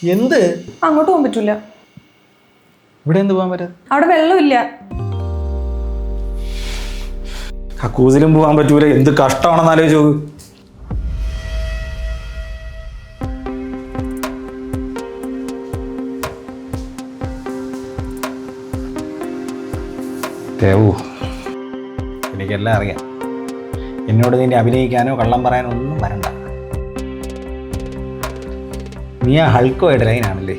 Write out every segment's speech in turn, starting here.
എന്ത്? അങ്ങോട്ട് പോകാൻ പറ്റൂല. ഇവിടെ എന്ത് പോകാൻ പറ്റാ? അവിടെ വെള്ളമില്ല. കക്കൂസിലും പോകാൻ പറ്റൂല. എന്ത് കഷ്ടമാണെന്ന് ആലോചിച്ച് നോക്ക്. ദേവു, എനിക്കെല്ലാം അറിയാം. എന്നോട് നിന്നെ അഭിനയിക്കാനോ കള്ളം പറയാനോ ഒന്നും വരണ്ട. നീ ആ ഹൾക്കുമായിട്ട് ലൈനാണല്ലേ?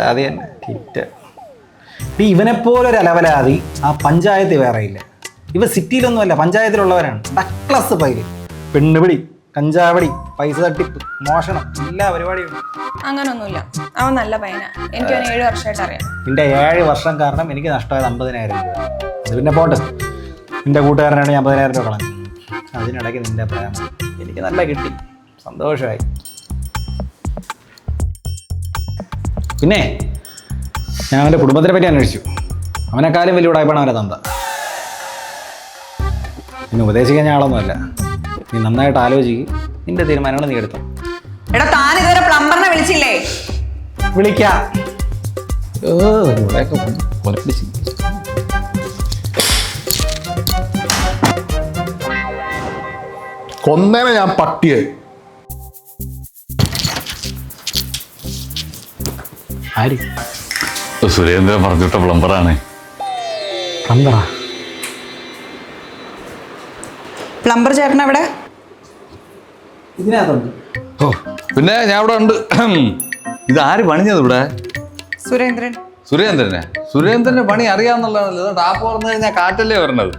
അത് തന്നെ ടിറ്റ്. ഇവനെപ്പോലൊരു അലവലാതി ആ പഞ്ചായത്തിൽ വേറെ ഇല്ല. ഇവ സിറ്റിയിലൊന്നുമല്ല, പഞ്ചായത്തിലുള്ളവരാണ്. ടക്ലസ് പൈല്, പെണ്ണുപിടി, കഞ്ചാവടി, പൈസ തട്ടിപ്പ്, മോഷണം, എല്ലാ പരിപാടിയും. അങ്ങനൊന്നുമില്ല. അവൻ നല്ല പയ്യനാ. എനിക്ക് അവൻ 7 വർഷമായിട്ട് അറിയാം. നിന്റെ 7 വർഷം കാരണം എനിക്ക് നഷ്ടമായത് 50,000 രൂപ. അത് പിന്നെ പോട്ടെ, നിന്റെ കൂട്ടുകാരനാണ് ഞാൻ 50,000 രൂപ കളഞ്ഞു. അതിനിടയ്ക്ക് നിന്റെ പ്രേമം എനിക്ക് നല്ല കിട്ടി, സന്തോഷമായി. പിന്നെ ഞാൻ അവൻ്റെ കുടുംബത്തിനെ പറ്റി അന്വേഷിച്ചു. അവനെക്കാളും വലിയ ഉടായ്പാണ് അവൻ്റെ തന്ത. പിന്നെ ഉപദേശിക്കാൻ ഞാൻ ആളൊന്നുമല്ല. നീ നന്നായിട്ട് ആലോചിക്കും, നിന്റെ തീരുമാനങ്ങൾ നീ എടുത്തു. എടാ, താൻ ഇതുവരെ പ്ലംബറിനെ വിളിച്ചില്ലേ? വിളിക്കാം. കൊന്നേനെ ഞാൻ പട്ടിയെ. ആര്? സുരേന്ദ്രൻ പറഞ്ഞിട്ട പ്ലംബറാണ്. പ്ലംബറാ? പ്ലംബർ ചേട്ടൻ എവിടെ? ഇതിനകത്തുണ്ട്. ഓ, പിന്നെ ഞാൻ ഇവിടെ ഉണ്ട്. ഇതാര് പണിഞ്ഞത് ഇവിടെ? സുരേന്ദ്രൻ. സുരേന്ദ്രന്റെ പണി അറിയാന്നുള്ളതാണല്ലോ. ടാപ്പ് തുറന്നു കഴിഞ്ഞാൽ കാറ്റല്ലേ വരണത്.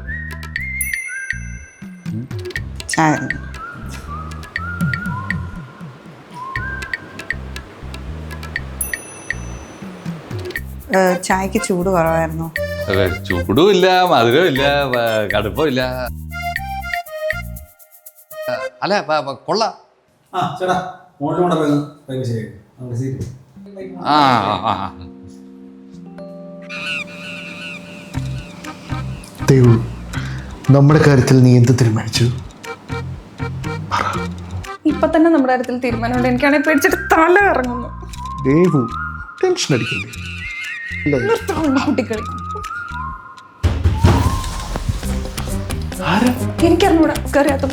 ചായക്ക് ചൂട് കുറവായിരുന്നു. ചൂടും ഇല്ല, മധുരവും ഇല്ല, കടുപ്പവും ഇല്ല. അല്ല, കൊള്ളാം. ദേവു, നമ്മുടെ കാര്യത്തിൽ നീ എന്ത് തീരുമാനിച്ചു? ഇപ്പൊ തന്നെ നമ്മുടെ കാര്യത്തിൽ തീരുമാനമുണ്ട്. എനിക്കാണെങ്കിൽ പേടിച്ചിട്ട് തല ഇറങ്ങുന്നു. ദേവു, ടെൻഷൻ അടിക്കണ്ടേ? കുട്ടിക്കളി എനിക്കറിഞ്ഞൂടാ. കറിയാത്ത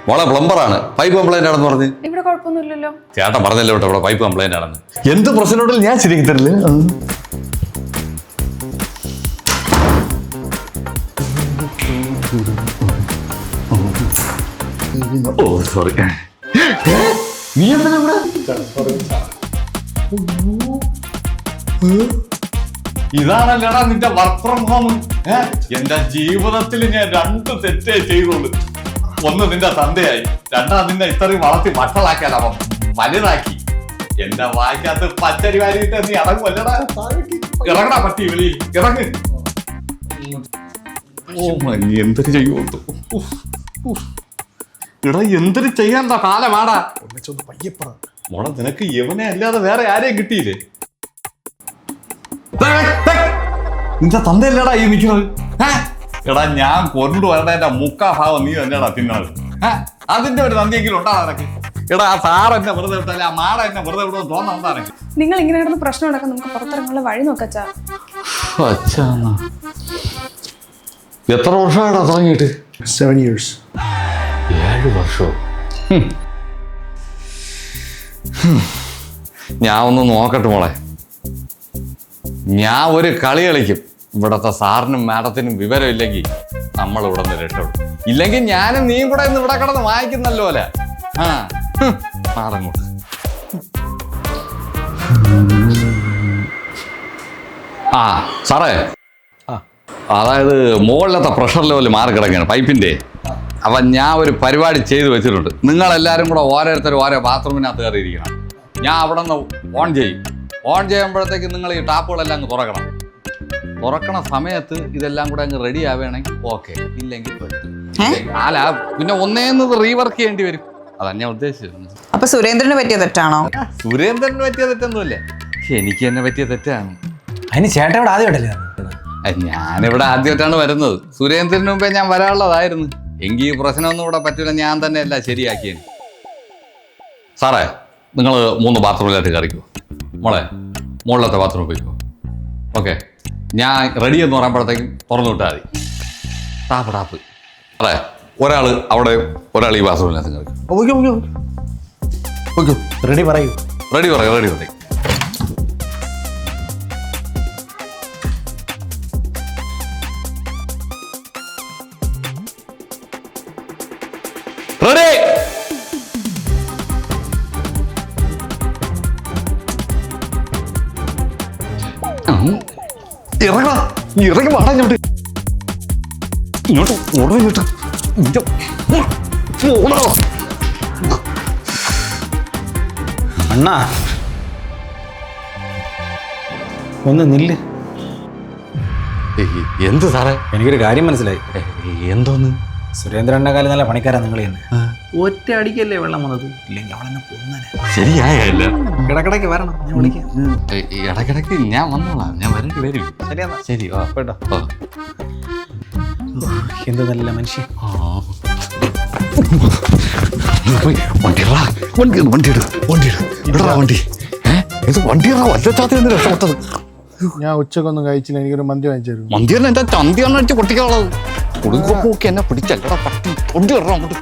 മോളെ പ്ലംബറാണ്. പൈപ്പ് കംപ്ലൈന്റ് ആണെന്ന് പറഞ്ഞ്. ഇവിടെ കുഴപ്പമൊന്നുമില്ലല്ലോ. ചേട്ടൻ പറഞ്ഞല്ലോ ഇവിടെ പൈപ്പ് കംപ്ലൈന്റ് ആണെന്ന്. എന്ത് പ്രശ്നമുണ്ടെങ്കിലും ഞാൻ ശരിയാക്കി തരില്ലേ? ഓ സോറി. നീ എന്തിനാ ഇവിടെ? ഇതാണല്ലേടാ നിന്റെ വർക്ക് ഫ്രം ഹോം. എന്റെ ജീവിതത്തിൽ ഞാൻ 2 തെറ്റേ ചെയ്തുള്ളൂ. ഒന്ന് നിന്റെ തന്തയായി, രണ്ടാം നിന്നെ ഇത്രയും വളർത്തി മക്കളാക്കിയാൽ അവൻ വലുതാക്കി. എന്റെ വായിക്കകത്ത് പച്ചരി വാരിയിട്ട് നീ ഇറങ്ങുമല്ലടാ. ഇറങ്ങടാ പറ്റി വെളിയിൽ ഇറങ്ങ്. ഓ നീ എന്തൊരു ചെയ്യുമോ? ഇടാ എന്തൊരു ചെയ്യാന്താ കാലമാടാ. മോളെ നിനക്ക് യവനെ അല്ലാതെ വേറെ ആരെയും കിട്ടിയില്ലേ? നിന്റെ തന്തയല്ലേടാ ഈ നിൽക്കുന്നത്? എടാ ഞാൻ കൊണ്ടുവരേണ്ട 3/4 ഭാഗം നീ തന്നെയാടാ തിന്നത്. അതിന്റെ ഒരു തന്തിയെങ്കിലും ഉണ്ടാകാൻ നിനക്ക്. എടാ ആ സാർ എന്നെ വെറുതെ വിട്ടല്ലേ, ആ മാട എന്നെ വെറുതെ വിടുമെന്ന് തോന്നുന്നുണ്ടാണ്. നിങ്ങൾ ഇങ്ങനെ കിടന്ന് പ്രശ്നം ഉണ്ടാക്കാൻ നമുക്ക് പുറത്തിറങ്ങാനുള്ള വഴി നോക്കച്ചാ. എത്ര വർഷമായിട്ടാ തുടങ്ങിയിട്ട്? 7 years. 7 വർഷവും. ഞാൻ ഒന്ന് നോക്കട്ടെ മോളെ. ഞാൻ ഒരു കളി കളിക്കും. ഇവിടത്തെ സാറിനും മാഡത്തിനും വിവരമില്ലെങ്കിൽ നമ്മൾ ഇവിടെ നിന്ന് രക്ഷപ്പെടും. ഇല്ലെങ്കിൽ ഞാനും നീയും കൂടെ ഇന്ന് ഇവിടെ കിടന്ന് വായിക്കുന്നല്ലോ അല്ലേ? മാറങ്ങോട്ട്. ആ സാറേ, അതായത് മുകളിലത്തെ പ്രഷർ ലെവൽ മാറി കിടക്കുകയാണ് പൈപ്പിന്റെ. അപ്പൊ ഞാൻ ഒരു പരിപാടി ചെയ്തു വെച്ചിട്ടുണ്ട്. നിങ്ങളെല്ലാരും കൂടെ ഓരോരുത്തരും ഓരോ ബാത്റൂമിനകത്ത് കയറിയിരിക്കണം. ഞാൻ അവിടെ നിന്ന് ഓൺ ചെയ്യും. ഓൺ ചെയ്യുമ്പോഴത്തേക്ക് നിങ്ങൾ ഈ ടാപ്പുകളെല്ലാം അങ്ങ് തുറക്കണ സമയത്ത് ഇതെല്ലാം കൂടെ അങ്ങ് റെഡി ആവുകയാണെങ്കിൽ ഓക്കെ, ഇല്ലെങ്കിൽ അല്ല പിന്നെ ഒന്നേന്നത് റീവർക്ക് ചെയ്യേണ്ടി വരും. അതാണ് ഞാൻ ഉദ്ദേശിച്ചത്. അപ്പൊ സുരേന്ദ്രന് പറ്റിയ തെറ്റാണോ? സുരേന്ദ്രന് പറ്റിയ തെറ്റൊന്നുമില്ല, എനിക്ക് തന്നെ പറ്റിയ തെറ്റാണ്. അതിന് ചേട്ടനോട് ആദ്യം ഇടല്ലേ? ഞാനിവിടെ ആദ്യമായിട്ടാണ് വരുന്നത്. സുരേന്ദ്രന് മുമ്പേ ഞാൻ വരാനുള്ളതായിരുന്നു. എങ്കിൽ ഈ പ്രശ്നമൊന്നും ഇവിടെ പറ്റൂല, ഞാൻ തന്നെ എല്ലാം ശരിയാക്കിയേന്. സാറേ, നിങ്ങൾ 3 ബാത്റൂമിലായിട്ട് കയറിക്കോ. മോളെ, മുകളിലത്തെ ബാത്റൂമിൽ പോയിക്കോ. ഓക്കെ, ഞാൻ റെഡി എന്ന് പറയുമ്പോഴത്തേക്കും തുറന്നു വിട്ടാൽ മതി. ടാപ്പ്. സാറേ, ഒരാൾ അവിടെ, ഒരാൾ ഈ ബാത്റൂമിനകത്ത് കയറിക്കോ. ഓക്കെ, റെഡി പറയൂ. റെഡി പറയും. റെഡി. ഇറങ്ങി വാടാ ഇങ്ങോട്ട് അണ്ണാ ഒന്ന് നില്ല്. എന്ത് സാറേ? എനിക്കൊരു കാര്യം മനസ്സിലായി. എന്തോന്ന്? സുരേന്ദ്രന്റെ കാലം നല്ല പണിക്കാരാ നിങ്ങൾ തന്നെ. ഒറ്റ അടിക്കല്ലേ വെള്ളം വന്നത്, ഇല്ലെങ്കിൽ അവളെന്നെ കൊന്നനെ. ശരിയായല്ല. കിടക്കിടയ്ക്ക് വരണം, ഞാൻ വിളിക്കാം. ഇടക്കിടക്ക് ഞാൻ വന്നോളാം. ഞാൻ വരും. ശരിയാ, ശരി, കേട്ടോ. എന്ത് നല്ല മനുഷ്യൻ. ഞാൻ ഉച്ചക്കൊന്നും കഴിച്ചില്ല, എനിക്കൊരു മന്തി വാങ്ങിച്ചു തരും. മന്തിയാണ് എന്റെ ചന്തിയാണ് വെച്ച് പൊട്ടിക്കാനുള്ളത്. കൊടുക്കുമ്പോക്കെ എന്നെ പിടിച്ചല്ലടാ പട്ടി. കൊണ്ടുവരണം അങ്ങോട്ട്.